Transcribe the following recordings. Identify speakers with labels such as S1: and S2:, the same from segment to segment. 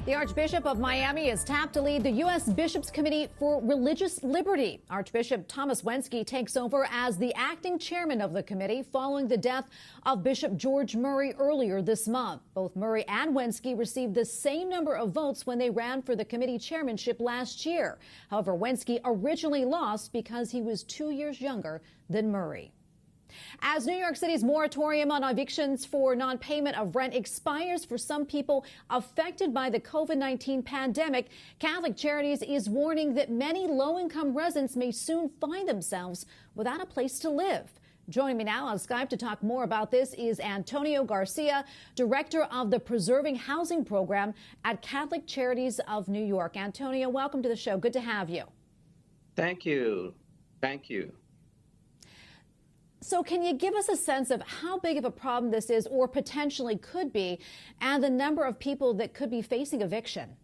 S1: The Archbishop of Miami is tapped to lead the U.S. Bishops' Committee for Religious Liberty. Archbishop Thomas Wenski takes over as the acting chairman of the committee following the death of Bishop George Murray earlier this month. Both Murray and Wenski received the same number of votes when they ran for the committee chairmanship last year. However, Wenski originally lost because he was 2 years younger than Murray. As New York City's moratorium on evictions for non-payment of rent expires for some people affected by the COVID-19 pandemic, Catholic Charities is warning that many low-income residents may soon find themselves without a place to live. Joining me now on Skype to talk more about this is Antonio Garcia, director of the Preserving Housing Program at Catholic Charities of New York. Antonio, welcome to the show. Good to have you.
S2: Thank you. Thank you.
S1: So can you give us a sense of how big of a problem this is or potentially could be, and the number of people that could be facing eviction?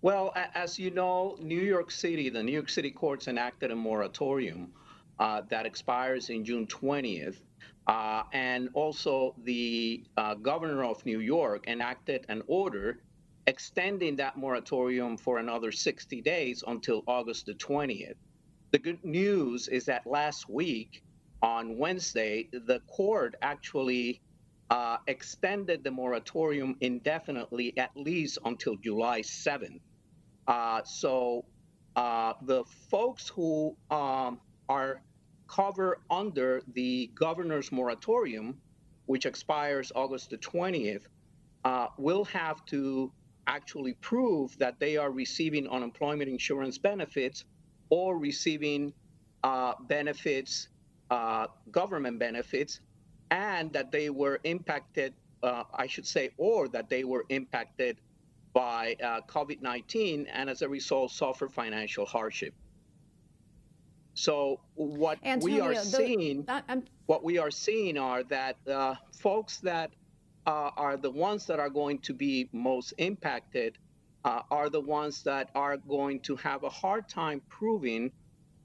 S2: Well, as you know, the New York City courts enacted a moratorium that expires in June 20th. And also the governor of New York enacted an order extending that moratorium for another 60 days until August the 20th. The good news is that last week, on Wednesday, the court actually extended the moratorium indefinitely, at least until July 7th. So the folks who are covered under the governor's moratorium, which expires August the 20th, will have to actually prove that they are receiving unemployment insurance benefits or receiving benefits, government benefits, and that they were impacted, or that they were impacted by COVID-19 and as a result suffer financial hardship. So what we are seeing are that folks that are the ones that are going to be most impacted are the ones that are going to have a hard time proving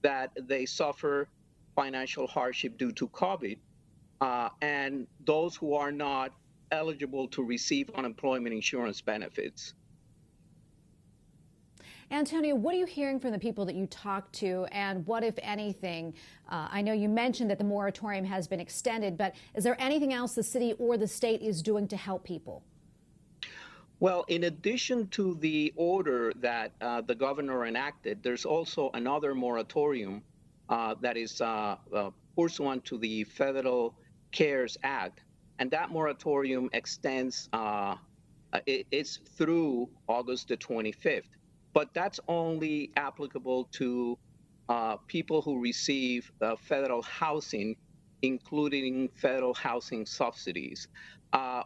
S2: that they suffer financial hardship due to COVID, and those who are not eligible to receive unemployment insurance benefits.
S1: Antonio, what are you hearing from the people that you talk to, and what, if anything, I know you mentioned that the moratorium has been extended, but is there anything else the city or the state is doing to help people?
S2: Well, in addition to the order that the governor enacted, there's also another moratorium that is pursuant to the Federal CARES Act, and that moratorium extends, it's through August the 25th, but that's only applicable to people who receive federal housing, including federal housing subsidies.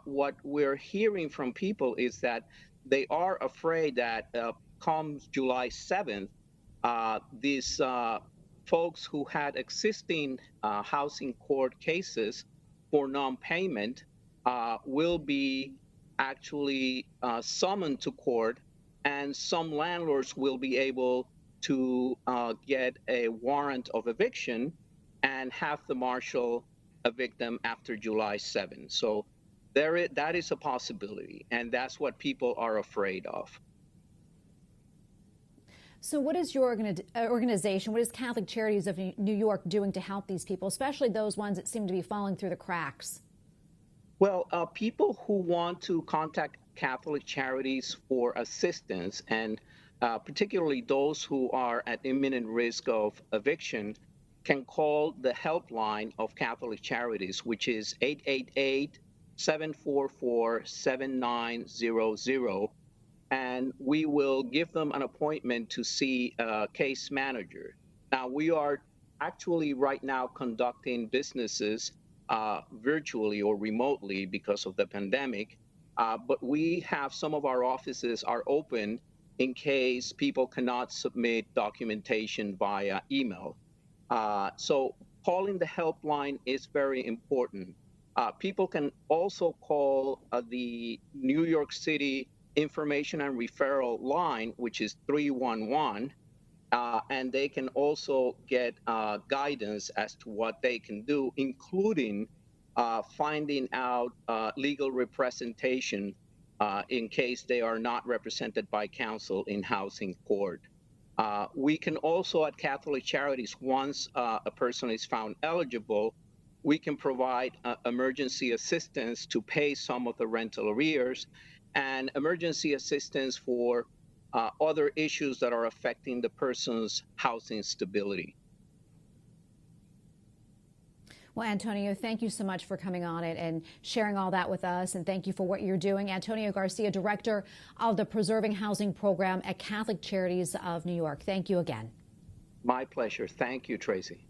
S2: What we're hearing from people is that they are afraid that comes July 7th, these folks who had existing housing court cases for non-payment will be actually summoned to court, and some landlords will be able to get a warrant of eviction and have the marshal evict them after July 7th. So that is a possibility, and that's what people are afraid of.
S1: So what is your organization, what is Catholic Charities of New York doing to help these people, especially those ones that seem to be falling through the cracks?
S2: Well, people who want to contact Catholic Charities for assistance, and particularly those who are at imminent risk of eviction, can call the helpline of Catholic Charities, which is 888-744-7900. And we will give them an appointment to see a case manager. Now, we are actually right now conducting businesses virtually or remotely because of the pandemic, but we have some of our offices are open in case people cannot submit documentation via email. So calling the helpline is very important. People can also call the New York City Information and Referral line, which is 311, and they can also get guidance as to what they can do, including finding out legal representation in case they are not represented by counsel in housing court. We can also at Catholic Charities, once a person is found eligible, we can provide emergency assistance to pay some of the rental arrears and emergency assistance for other issues that are affecting the person's housing stability.
S1: Well, Antonio, thank you so much for coming on it and sharing all that with us. And thank you for what you're doing. Antonio Garcia, Director of the Preserving Housing Program at Catholic Charities of New York. Thank you again.
S2: My pleasure. Thank you, Tracy.